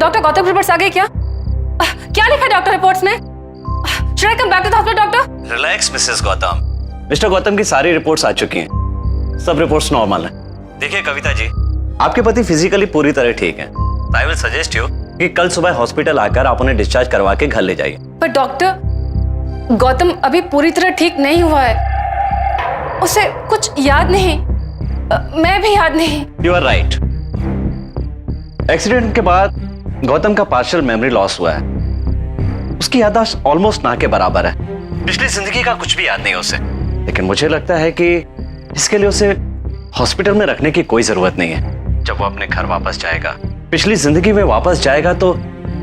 Doctor Gautam reports आ गई क्या? क्या लिखा डॉक्टर रिपोर्ट्स में? Should I come back to the hospital, doctor? Relax Mrs Gautam. Mister Gautam की सारी रिपोर्ट्स आ चुकी हैं, सब रिपोर्ट्स नॉर्मल हैं। देखिए कविता जी, आपके पति फिजिकली पूरी तरह ठीक हैं। आई विल सजेस्ट यू कि कल सुबह हॉस्पिटल आकर आप उन्हें डिस्चार्ज करवा के घर ले जाइए। पर डॉक्टर, गौतम अभी पूरी तरह ठीक नहीं हुआ है, उसे कुछ याद नहीं, मैं भी याद नहीं। You are right. एक्सीडेंट के बाद गौतम का पार्शियल मेमोरी लॉस हुआ है। उसकी याददाश्त ऑलमोस्ट ना के बराबर है। पिछली जिंदगी का कुछ भी याद नहीं उसे। लेकिन मुझे लगता है कि इसके लिए उसे हॉस्पिटल में रखने की कोई जरूरत नहीं है। जब वो अपने घर वापस जाएगा, पिछली जिंदगी में वापस जाएगा, तो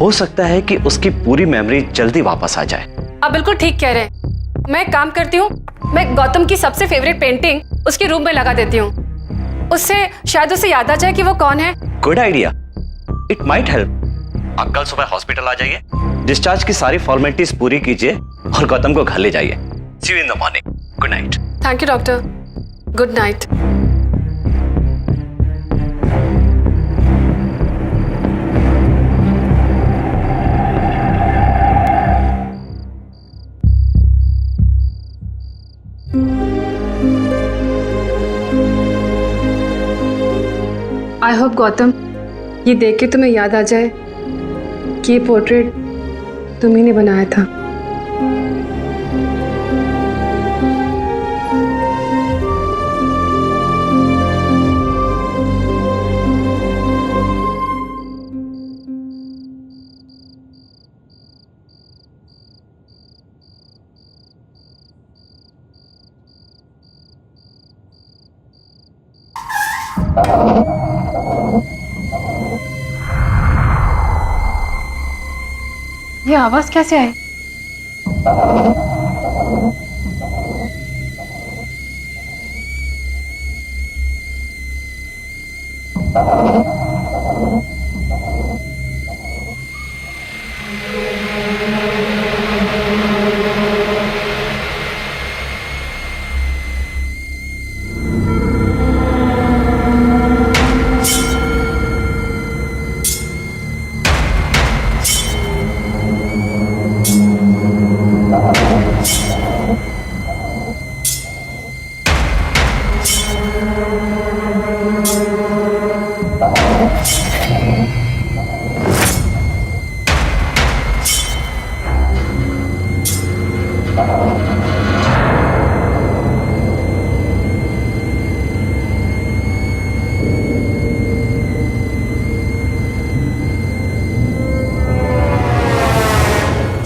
हो सकता है कि उसकी पूरी मेमोरी जल्दी वापस आ जाए। आप बिल्कुल ठीक कह रहे हैं। मैं एक काम करती हूँ, मैं गौतम की सबसे फेवरेट पेंटिंग उसके रूम में लगा देती हूँ। उससे शायद उसे याद आ जाए कि वो कौन है। Good idea, it might help. आप कल सुबह हॉस्पिटल आ जाइए, डिस्चार्ज की सारी फॉर्मेलिटीज पूरी कीजिए और गौतम को घर ले जाइए। See you in the morning. Good night. Thank you doctor, good night. I hope Gautam, ये देख के तुम्हें याद आ जाए कि ये पोर्ट्रेट तुम्ही ने बनाया था। ये आवाज कैसे आई?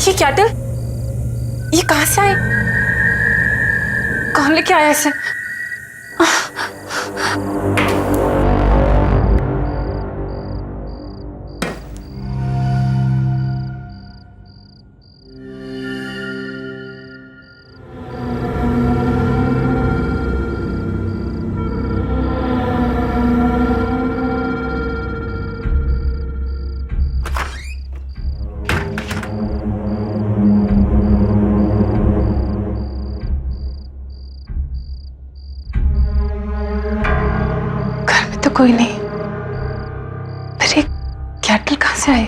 ये कैटल, ये कहां से आए? कौन लेके आया इसे? तो कोई नहीं, फिर ये कैटल कहां से आए?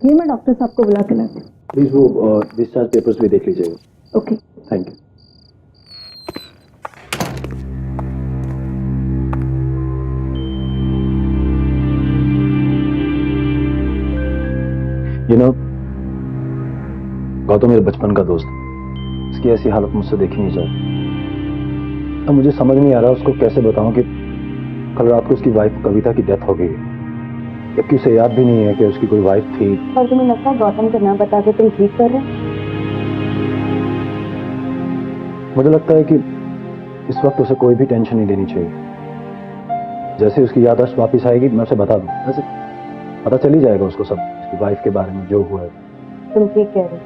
ये मैं डॉक्टर साहब को बुला के लाती हूँ। प्लीज वो डिस्चार्ज पेपर्स भी देख लीजिएगा। ओके। Thank you. गौतम मेरे बचपन का दोस्त है। इसकी ऐसी हालत मुझसे देखी नहीं जाती। अब मुझे समझ नहीं आ रहा उसको कैसे बताऊं कि कल रात को उसकी वाइफ कविता की डेथ हो गई है, जबकि उसे याद भी नहीं है कि उसकी कोई वाइफ थी। और तुम्हें लगता है गौतम को ना बता के तुम ठीक कर रहे हो? मुझे लगता है कि इस वक्त उसे कोई भी टेंशन नहीं लेनी चाहिए। जैसे उसकी याददाश्त वापस आएगी मैं उसे बता दूं, वैसे पता चल ही जाएगा उसको सब उसकी वाइफ के बारे में जो हुआ है। तुम ठीक कह रहे हो।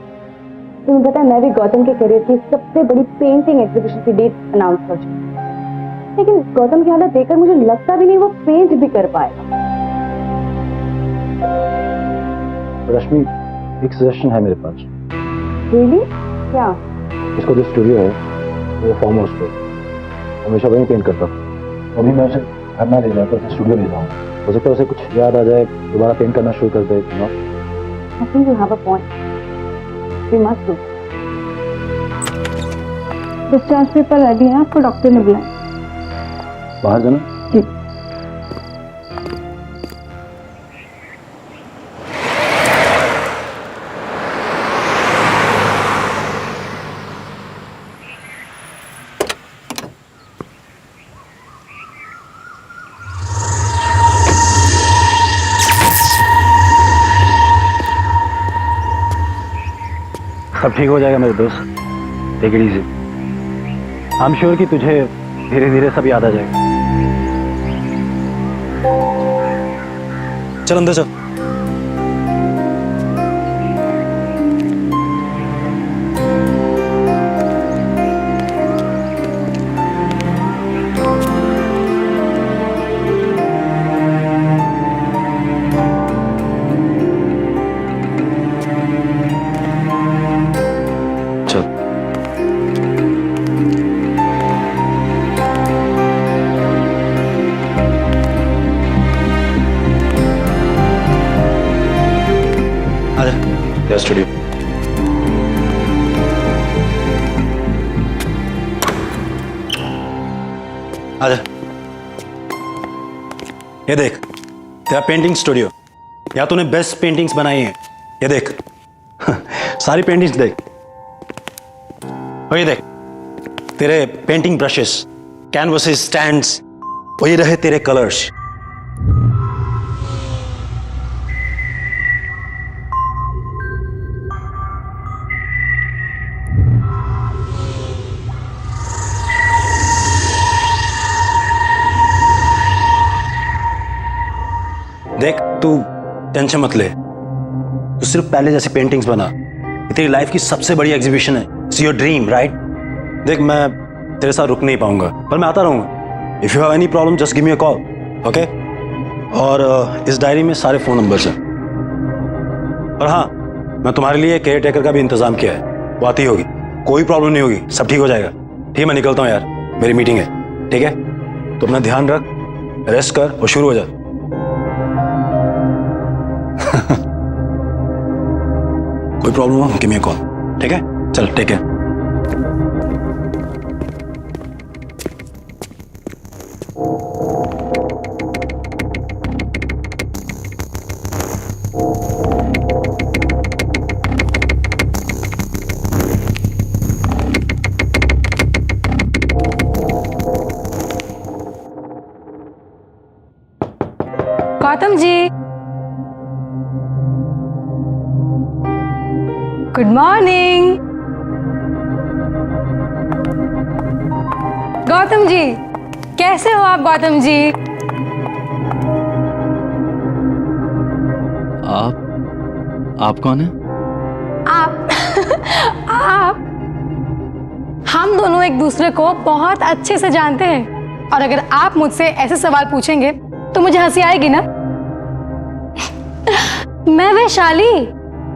तुम्हें पता है मैं भी गौतम के करियर की सबसे बड़ी पेंटिंग एग्जीबिशन की डेट अनाउंस कर चुकी हूँ, लेकिन गौतम की हालत देखकर मुझे लगता भी नहीं वो पेंट भी कर पाएगा। रश्मि, एक सजेशन है मेरे पास। रियली? क्या? इसको जो स्टूडियो है वो फार्म हाउस पे, हमेशा वहीं पेंट करता हूँ। अभी मैं उसे घर ना ले जाकर उसे स्टूडियो ले जाऊँगा। हो सकता है उसे कुछ याद आ जाए, दोबारा पेंट करना शुरू कर दे। I think you have a point. We must do. Discharge paper ready है, आपको डॉक्टर ने बुलाया। बाहर जाना? जी। सब ठीक हो जाएगा मेरे दोस्त, take it easy. I am sure कि तुझे धीरे धीरे सब याद आ जाएगा। चल अंदर चल। स्टूडियो आजा। ये देख तेरा पेंटिंग स्टूडियो, यहाँ तूने बेस्ट पेंटिंग्स बनाई हैं। ये देख सारी पेंटिंग्स देख। और ये देख तेरे पेंटिंग ब्रशेस, कैनवसेस, स्टैंड्स, वही रहे तेरे कलर्स। देख तू टेंशन मत ले, तू सिर्फ पहले जैसी पेंटिंग्स बना। ये तेरी लाइफ की सबसे बड़ी एग्जीबिशन है। It's your dream, right? देख मैं तेरे साथ रुक नहीं पाऊंगा, पर मैं आता रहूंगा। If you have any problem just give me a call, okay? और इस डायरी में सारे फोन नंबर्स हैं। और हाँ, मैं तुम्हारे लिए केयर टेकर का भी इंतजाम किया है, वो आती होगी। कोई प्रॉब्लम नहीं होगी, सब ठीक हो जाएगा। ठीक है, मैं निकलता हूँ यार, मेरी मीटिंग है। ठीक है, तो अपना ध्यान रख, रेस्ट कर और शुरू हो जा। कोई प्रॉब्लम हो गिव मी अ कॉल, ठीक है? चल take care. Gautam ji, good morning. Gautam ji, कैसे हो आप गौतम जी? आप कौन है? आप हम दोनों एक दूसरे को बहुत अच्छे से जानते हैं, और अगर आप मुझसे ऐसे सवाल पूछेंगे तो मुझे हंसी आएगी ना। मैं वैशाली,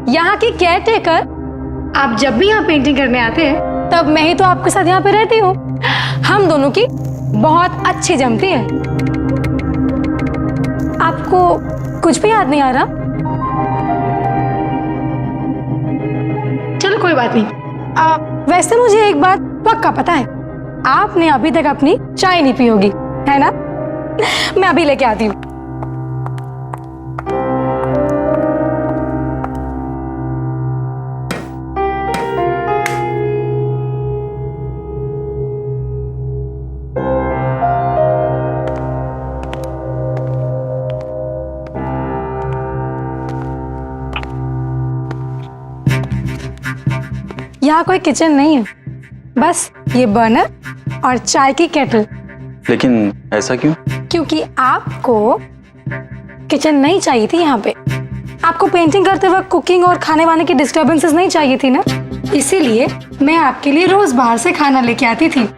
यहाँ की केयर टेकर। आप जब भी यहाँ पेंटिंग करने आते हैं तब मैं ही तो आपके साथ यहाँ पे रहती हूँ। हम दोनों की बहुत अच्छी जमती है। आपको कुछ भी याद नहीं आ रहा? कोई बात नहीं। वैसे मुझे एक बात पक्का पता है, आपने अभी तक अपनी चाय नहीं पी होगी, है ना? मैं अभी लेके आती हूँ। यहाँ कोई किचन नहीं है, बस ये बर्नर और चाय की केटल। लेकिन ऐसा क्यों? क्योंकि आपको किचन नहीं चाहिए थी यहाँ पे। आपको पेंटिंग करते वक्त कुकिंग और खाने वाने की डिस्टरबेंसेस नहीं चाहिए थी ना, इसीलिए मैं आपके लिए रोज बाहर से खाना लेके आती थी।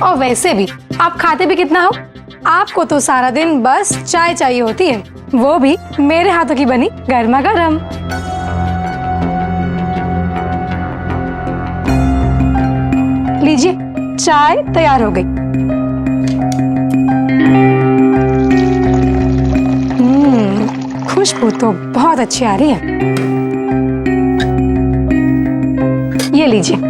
और वैसे भी आप खाते भी कितना हो, आपको तो सारा दिन बस चाय चाहिए होती है, वो भी मेरे हाथों की बनी गर्मा गर्म। लीजिए, चाय तैयार हो गई। खुशबू तो बहुत अच्छी आ रही है। ये लीजिए।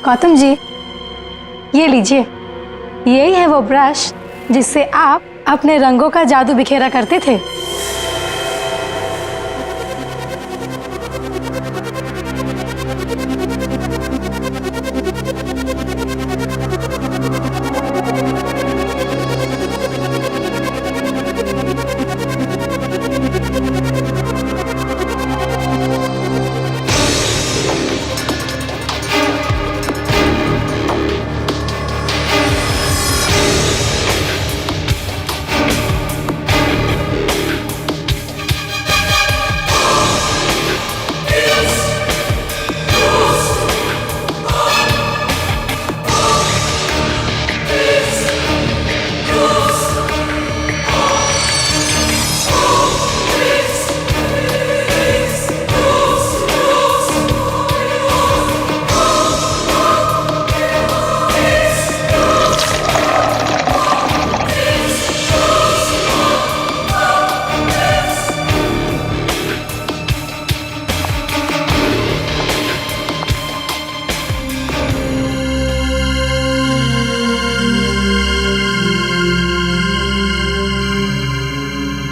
गौतम जी, ये लीजिए, यही है वो ब्रश जिससे आप अपने रंगों का जादू बिखेरा करते थे।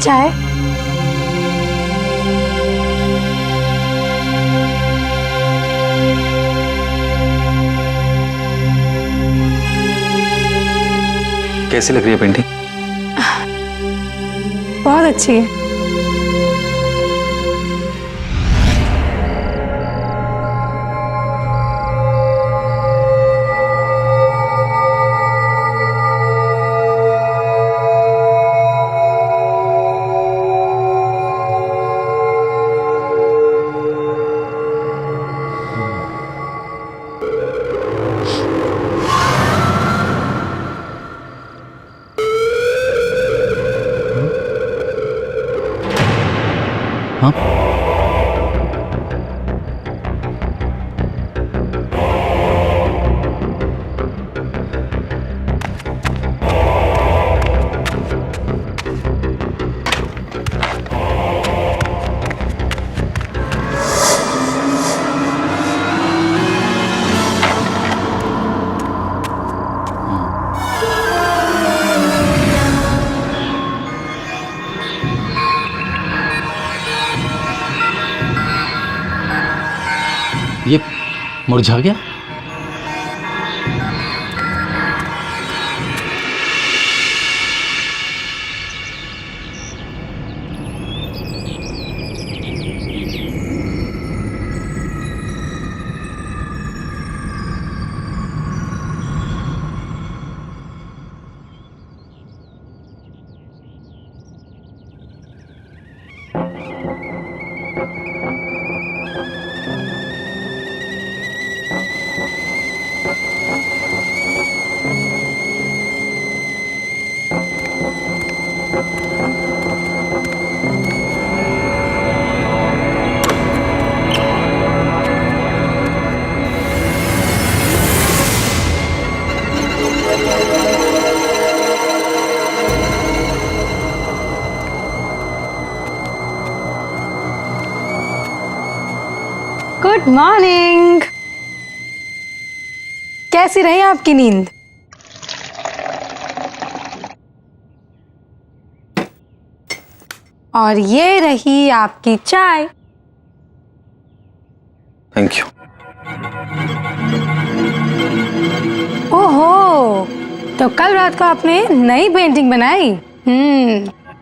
चाय? कैसी लग रही है पेंटिंग? बहुत अच्छी है। ये मुरझा गया? Good morning. कैसी रही आपकी नींद? और ये रही आपकी चाय। Thank you. ओहो, तो कल रात को आपने नई पेंटिंग बनाई?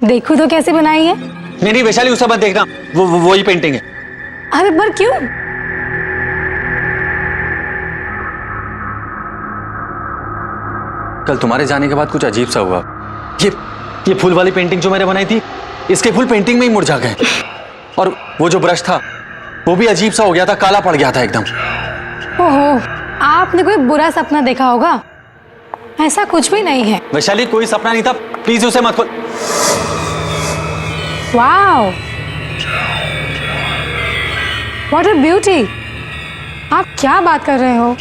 देखो तो कैसे बनाई है। नहीं वैशाली, उसे मत देखना, वही पेंटिंग है। अरे पर क्यों? कल तुम्हारे जाने के बाद कुछ अजीब सा हुआ। ये फूल वाली पेंटिंग जो मैंने बनाई थी, इसके फूल पेंटिंग में ही मुरझा गए। और वो जो ब्रश था वो भी अजीब सा हो गया था, काला पड़ गया था एकदम। ओहो, आपने कोई बुरा सपना देखा होगा। ऐसा कुछ भी नहीं है। वैशाली, कोई सपना नहीं था, प्लीज उसे मत खोल। Wow, what a beauty. आप क्या बात कर रहे हो?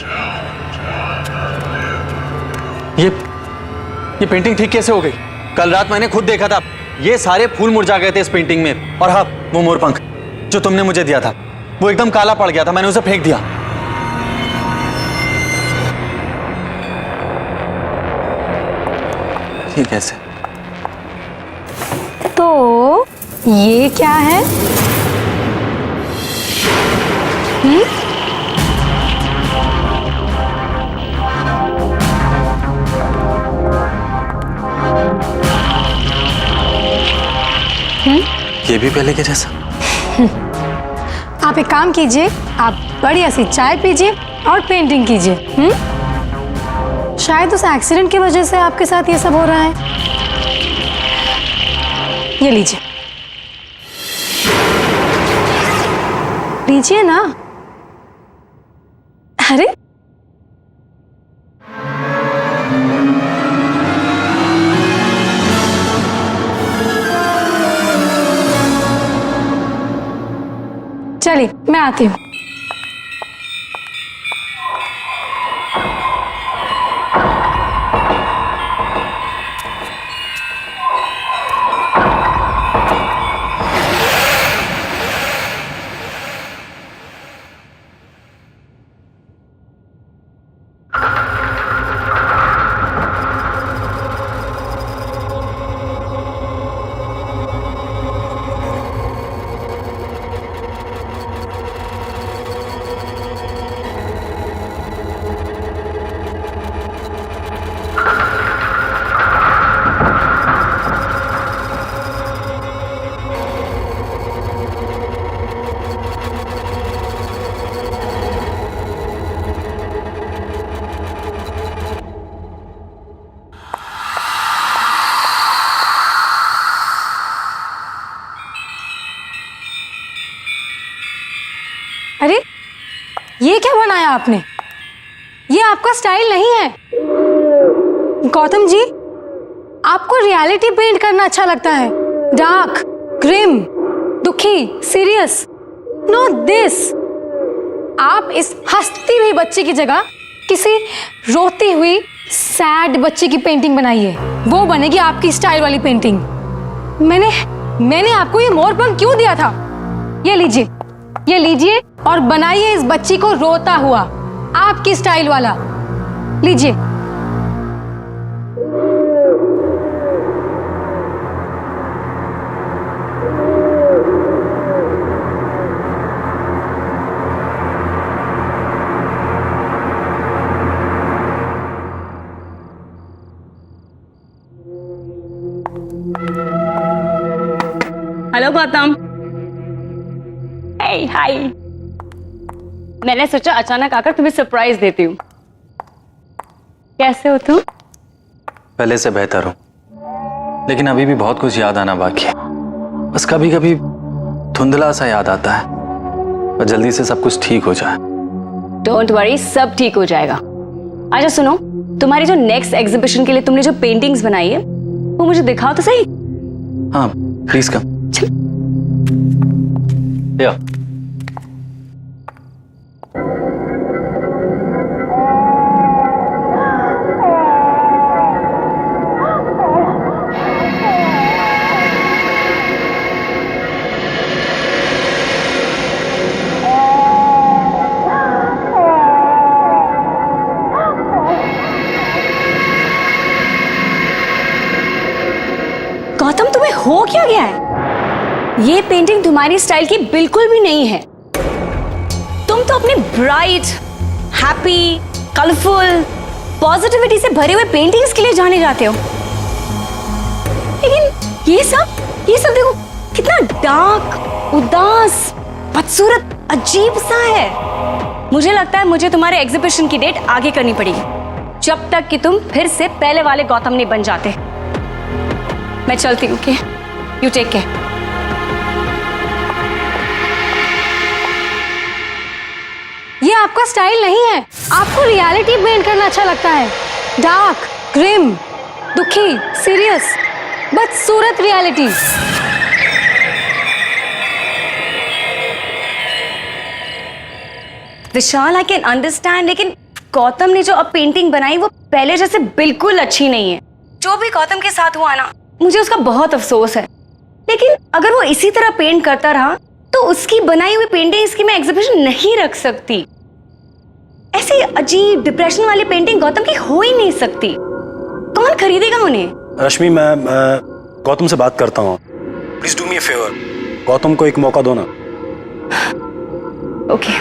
ये पेंटिंग ठीक कैसे हो गई? कल रात मैंने खुद देखा था, ये सारे फूल मुरझा गए थे इस पेंटिंग में। और हाँ, वो मोरपंख जो तुमने मुझे दिया था वो एकदम काला पड़ गया था, मैंने उसे फेंक दिया। ठीक कैसे? तो ये क्या है? ये भी पहले के जैसा। आप एक काम कीजिए, आप बढ़िया सी चाय पीजिए और पेंटिंग कीजिए। शायद उस एक्सीडेंट की वजह से आपके साथ ये सब हो रहा है। ये लीजिए, लीजिए ना। अरे चलिए, मैं आती हूँ। अरे ये क्या बनाया आपने? ये आपका स्टाइल नहीं है। गौतम जी, आपको रियलिटी पेंट करना अच्छा लगता है। डार्क, ग्रिम, दुखी, सीरियस। Not this. आप इस हंसती हुई बच्ची की जगह किसी रोती हुई सैड बच्ची की पेंटिंग बनाइए। वो बनेगी आपकी स्टाइल वाली पेंटिंग। मैंने आपको ये मोरपंख क्यों दिया था? ये लीजिए और बनाइए इस बच्ची को रोता हुआ, आपकी स्टाइल वाला। लीजिए। हेलो गौतम। हाय। मैंने सोचा अचानक आकर तुम्हें सरप्राइज देती हूँ। कैसे हो तुम? पहले से बेहतर हूं, लेकिन अभी भी बहुत कुछ याद आना बाकी है। बस कभी कभी धुंधला सा याद आता है, और जल्दी से सब कुछ ठीक हो जाए। डोंट वरी, सब ठीक हो जाएगा। अच्छा सुनो, तुम्हारी जो नेक्स्ट एग्जीबिशन के लिए तुमने जो पेंटिंग्स बनाई है वो मुझे दिखाओ तो सही। हाँ प्लीज कम। या गौतम, तुम्हें हो क्या गया है? ये पेंटिंग तुम्हारी स्टाइल की बिल्कुल भी नहीं है। तुम तो अपनी ब्राइट, हैप्पी, कलरफुल, पॉजिटिविटी से भरे हुए पेंटिंग्स के लिए जाने जाते हो, लेकिन ये सब देखो कितना डार्क, उदास, बदसूरत, अजीब सा है। मुझे लगता है मुझे तुम्हारे एग्जीबिशन की डेट आगे करनी पड़ेगी, जब तक कि तुम फिर से पहले वाले गौतम नहीं बन जाते। मैं चलती हूँ, ओके? You take care. ये आपका स्टाइल नहीं है। आपको रियलिटी पेंट करना अच्छा लगता है। डार्क, ग्रिम, दुखी, सीरियस, बदसूरत reality. Vishal, I can understand, लेकिन गौतम ने जो अब पेंटिंग बनाई वो पहले जैसे बिल्कुल अच्छी नहीं है। जो भी गौतम के साथ हुआ ना, मुझे उसका बहुत अफसोस है। लेकिन अगर वो इसी तरह पेंट करता रहा तो उसकी बनाई हुई पेंटिंग्स की मैं एग्जीबिशन नहीं रख सकती। ऐसी अजीब डिप्रेशन वाली पेंटिंग गौतम की हो ही नहीं सकती। कौन खरीदेगा उन्हें? रश्मि, मैं गौतम से बात करता हूँ। Please do me a favour, Gautam को एक मौका दो ना। ओके।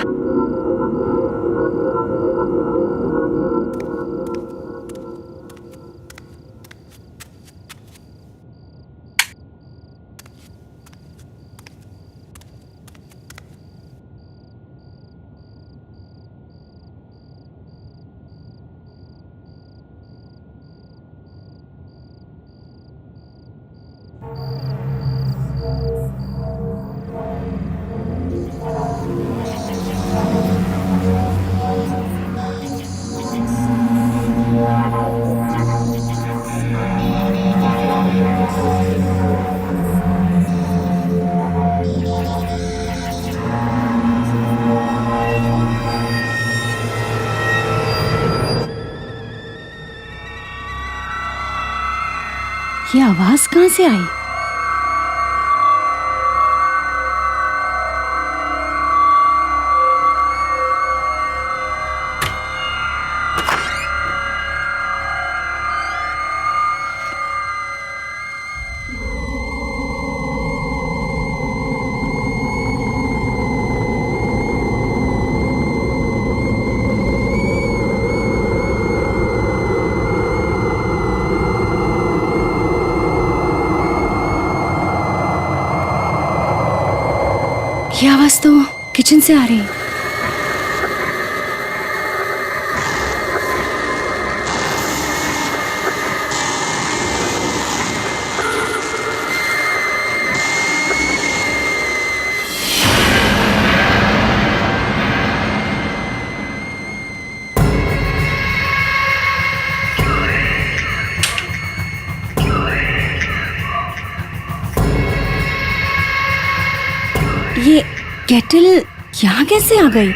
ये आवाज कहां से आई? ये आवाज तो किचन से आ रही है। ये केटल यहाँ कैसे आ गई?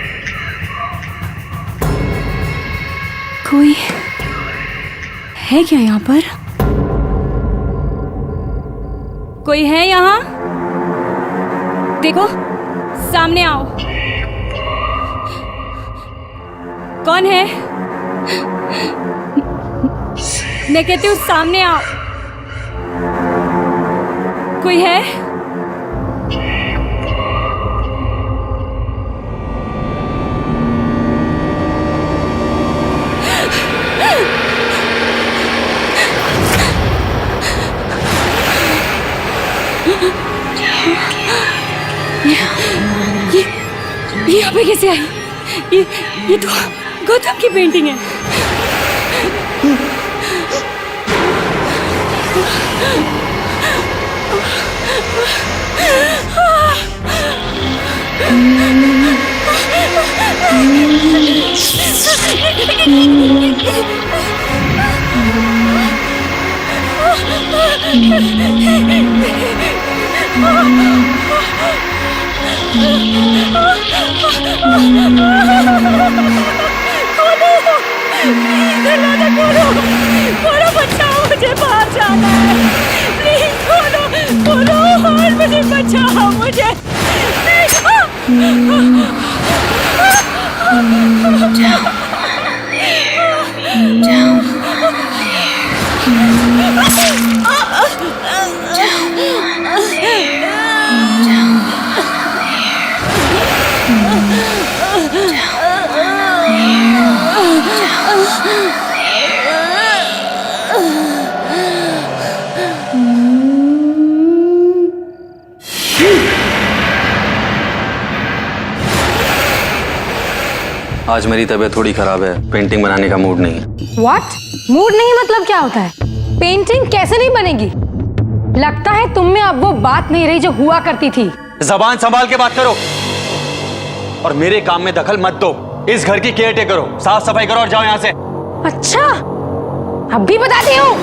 कोई है क्या यहाँ पर? कोई है यहाँ? देखो, सामने आओ। कौन है? मैं कहती हूँ सामने आओ। कोई है? ये यहाँ पे कैसे आई? ये तो गौतम की पेंटिंग है। खोलो, बचाओ, मुझे बाहर जाना है। प्लीज खोलो और मुझे बचाओ, मुझे आज मेरी तबीयत थोड़ी खराब है, पेंटिंग बनाने का मूड नहीं है। व्हाट? मूड नहीं मतलब क्या होता है? पेंटिंग कैसे नहीं बनेगी? लगता है तुम में अब वो बात नहीं रही जो हुआ करती थी। जबान संभाल के बात करो और मेरे काम में दखल मत दो। इस घर की केयर टेकर करो, साफ सफाई करो और जाओ यहाँ से। अच्छा, अब भी बताती हूँ।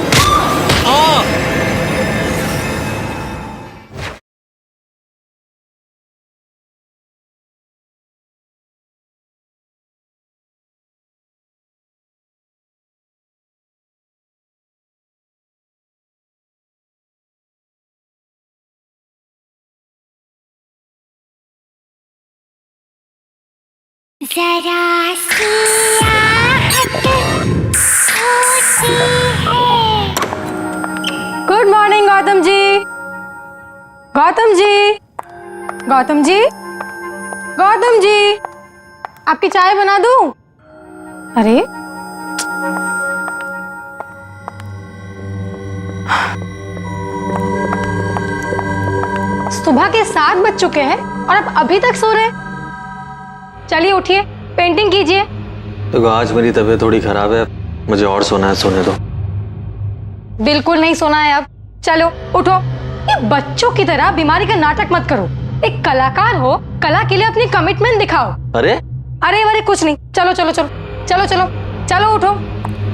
जरा सी आहट होती है। Good morning Gautam ji. गौतम जी, गौतम जी, गौतम जी, आपकी चाय बना दूं? अरे सुबह के 7 बज चुके हैं और आप अभी तक सो रहे हैं। चलिए उठिए, पेंटिंग कीजिए। तो आज मेरी तबीयत थोड़ी खराब है, मुझे और सोना है, सोने दो। बिल्कुल नहीं सोना है अब। चलो उठो। ये बच्चों की तरह बीमारी का नाटक मत करो। एक कलाकार हो, कला के लिए अपनी कमिटमेंट दिखाओ। अरे अरे अरे कुछ नहीं, चलो चलो चलो चलो चलो चलो उठो,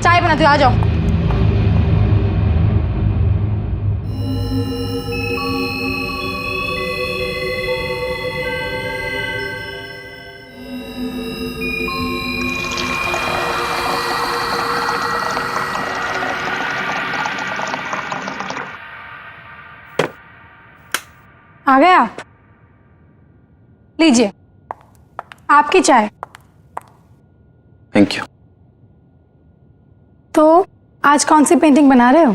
चाय बनाती हूँ, आ जाओ। आ गए आप? लीजिए आपकी चाय। Thank you. तो आज कौन सी पेंटिंग बना रहे हो?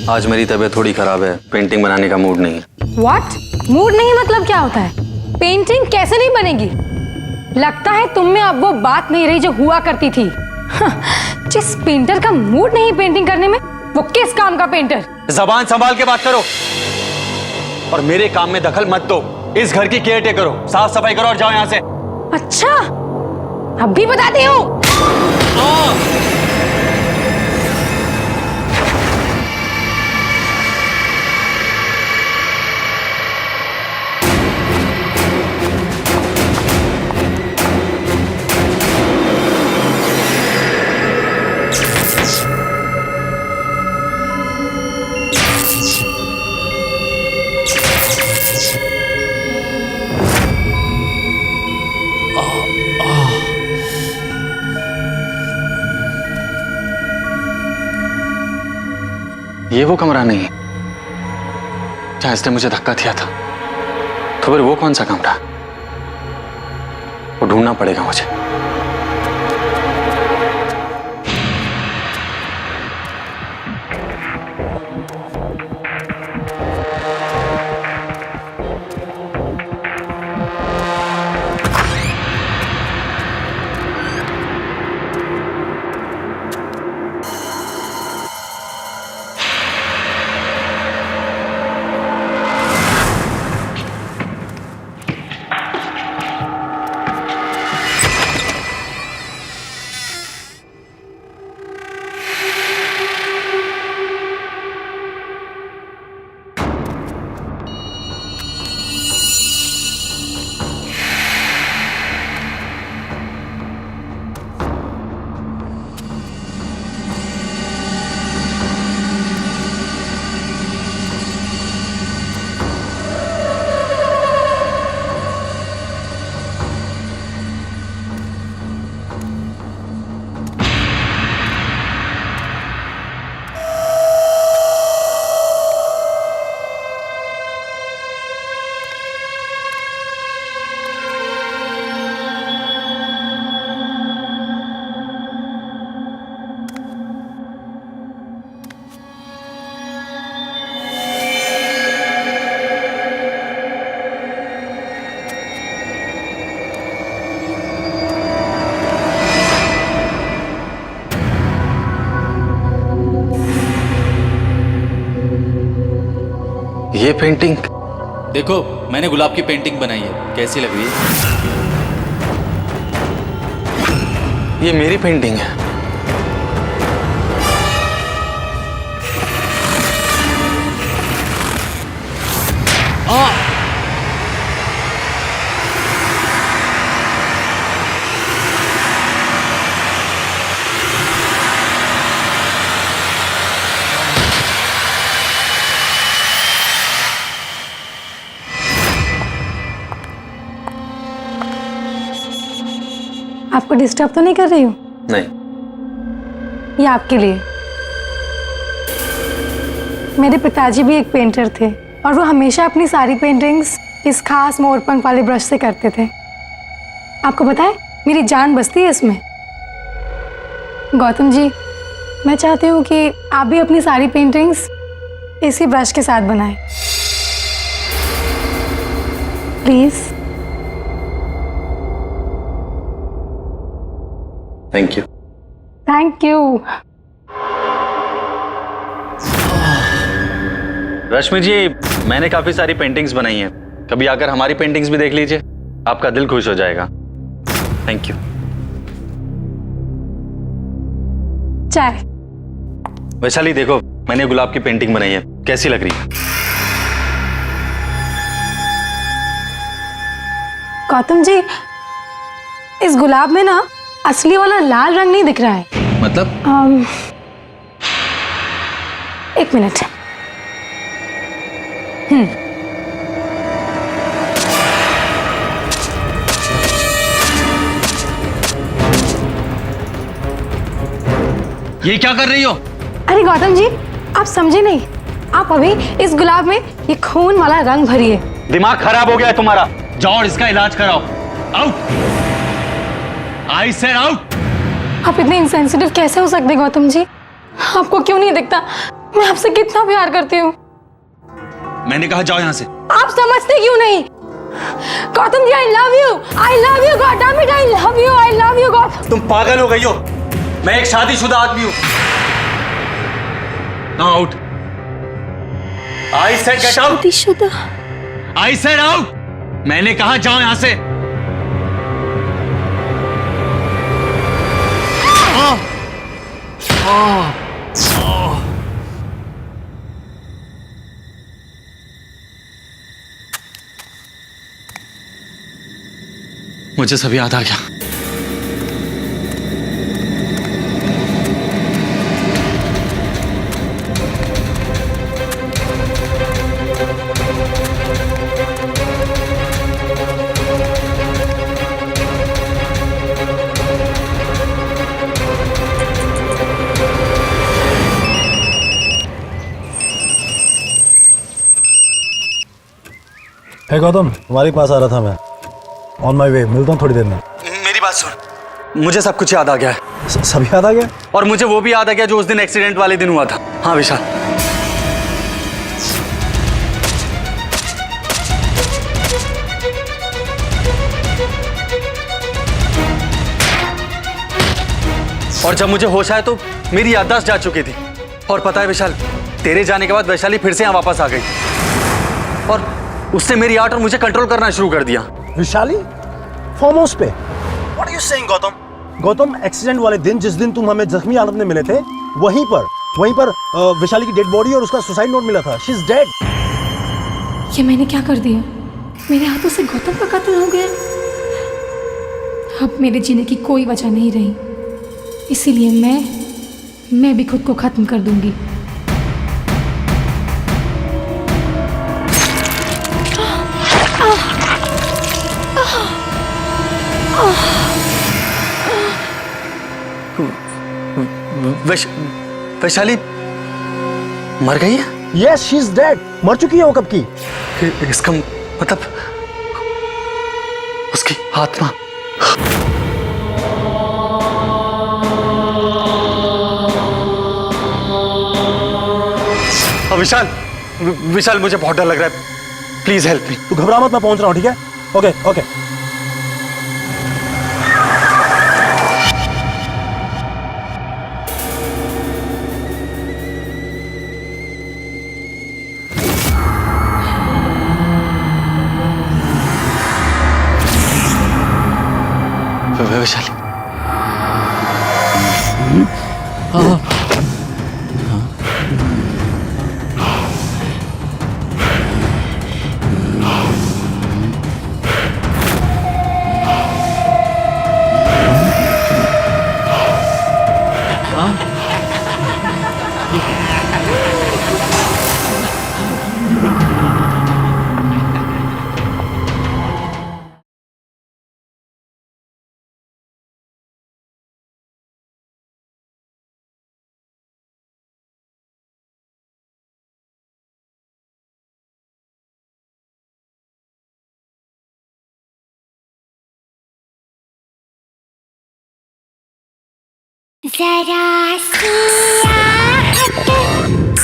आज मेरी तबीयत थोड़ी खराब है, पेंटिंग बनाने का मूड नहीं है। व्हाट? मूड नहीं मतलब क्या होता है? पेंटिंग कैसे नहीं बनेगी? लगता है तुम में अब वो बात नहीं रही जो हुआ करती थी। जिस पेंटर का मूड नहीं पेंटिंग करने में, वो किस काम का पेंटर? जबान संभाल के बात करो और मेरे काम में दखल मत दो। इस घर की केयर टेकर करो, साफ सफाई करो और जाओ यहाँ से। अच्छा, अब भी बताती हूँ। ये वो कमरा नहीं है जहां इसने मुझे धक्का दिया था। तो फिर वो कौन सा कमरा? वो ढूंढना पड़ेगा मुझे। ये पेंटिंग देखो, मैंने गुलाब की पेंटिंग बनाई है, कैसी लग रही है? ये मेरी पेंटिंग है। आपको डिस्टर्ब तो नहीं कर रही हूँ? नहीं। ये आपके लिए। मेरे पिताजी भी एक पेंटर थे और वो हमेशा अपनी सारी पेंटिंग्स इस खास मोरपंख वाले ब्रश से करते थे। आपको पता है, मेरी जान बसती है इसमें। गौतम जी, मैं चाहती हूँ कि आप भी अपनी सारी पेंटिंग्स इसी ब्रश के साथ बनाएं। Please. Thank you. Thank you. Rashmi ji, मैंने काफी सारी पेंटिंग्स बनाई हैं, कभी आकर हमारी पेंटिंग्स भी देख लीजिए, आपका दिल खुश हो जाएगा। Thank you. चाय। वैशाली देखो, मैंने गुलाब की पेंटिंग बनाई है, कैसी लग रही है? गौतम जी, इस गुलाब में ना असली वाला लाल रंग नहीं दिख रहा है। मतलब? एक मिनट। ये क्या कर रही हो? अरे गौतम जी, आप समझे नहीं। आप अभी इस गुलाब में ये खून वाला रंग भरिए। दिमाग खराब हो गया है तुम्हारा, जाओ और इसका इलाज कराओ। Out, I said out. आप इतने इंसेंसिटिव कैसे हो सकते गौतम जी? आपको क्यों नहीं दिखता मैं आपसे कितना प्यार करती हूँ? मैंने कहा जाओ यहाँ से। आप समझते क्यों नहीं? Gautam ji, I love you God, I love you Gautam. तुम पागल हो गई हो, मैं एक शादीशुदा आदमी हूँ। Now out. I said get out. शादीशुदा? I said out. मैंने कहा जाओ यहाँ से। मुझे सब याद आ गया। है गौतम, तुम्हारे पास आ रहा था मैं। ऑन माई वे, मिलता हूँ थोड़ी देर में। मेरी बात सुन, मुझे सब कुछ याद आ गया है। सब याद आ गया? और मुझे वो भी याद आ गया जो उस दिन एक्सीडेंट वाले दिन हुआ था। हाँ विशाल, और जब मुझे होश आया तो मेरी याददाश्त जा चुकी थी। और पता है विशाल, तेरे जाने के बाद वैशाली फिर से यहाँ वापस आ गई और उसने मेरी आर्ट और मुझे कंट्रोल करना शुरू कर दिया। विशाली फार्म हाउस पे? What are you saying Gautam? Gautam, accident वाले दिन, जिस दिन तुम हमें जख्मी हालत में मिले थे, वहीं पर विशाली की डेड बॉडी और उसका सुसाइड नोट मिला था। She is dead. ये मैंने क्या कर दिया? मेरे हाथों से गौतम का कत्ल हो गया। अब मेरे जीने की कोई वजह नहीं रही, इसीलिए मैं भी खुद को खत्म कर दूंगी। वैशाली मर गई है? Yes, she is dead. मर चुकी है वो कब की। इसका मतलब उसकी आत्मा। विशाल, विशाल मुझे बहुत डर लग रहा है, प्लीज हेल्प मी। तू घबरा मत, मैं पहुंच रहा हूँ, ठीक है? Okay okay. है वैशाली? जरा सी आहट होती है।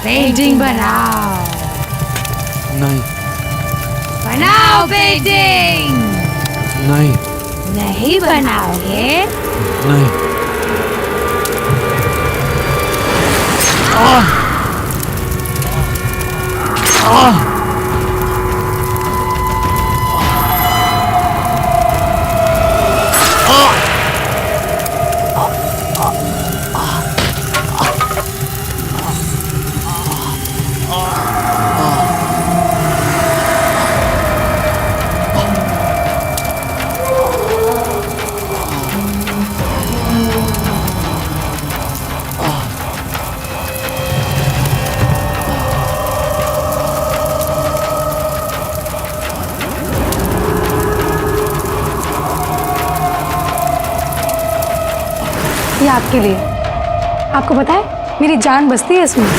पेंटिंग बनाओ। नहीं बनाओ पेंटिंग। नहीं नहीं बनाओगे? नहीं। ये आपके लिए। आपको पता है मेरी जान बसती है इसमें।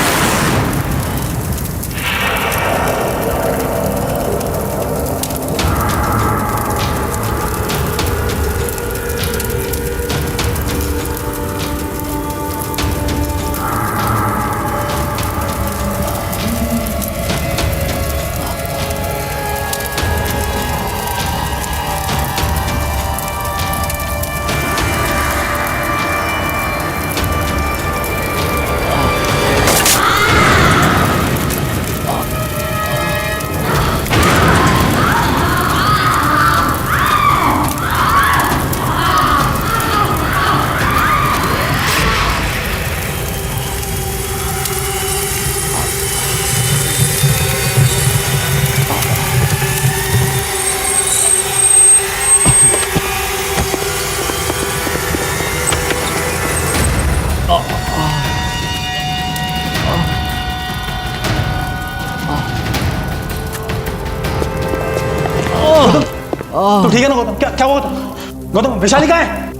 तू ठीक है ना गौतम? क्या क्या हुआ गौतम? गौतम वैशाली कहाँ है?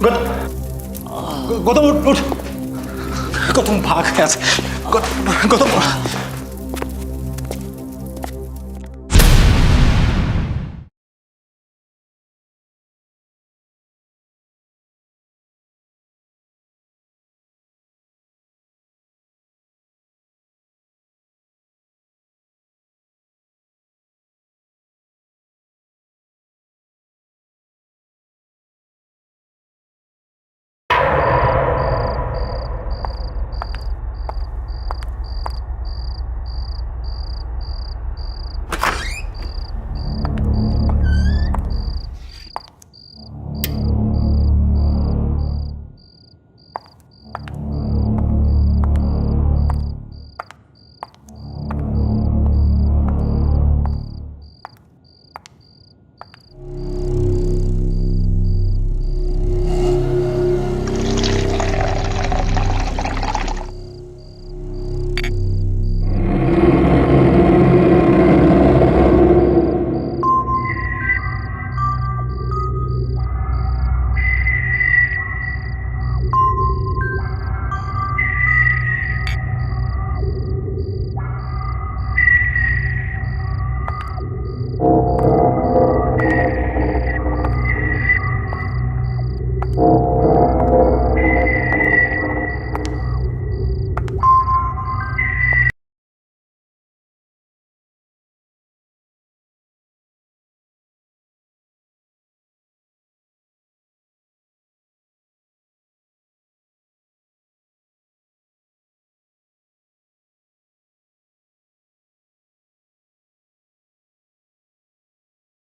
गौतम गौतम उठ उठ। गौतम भाग यहाँ से। गौतम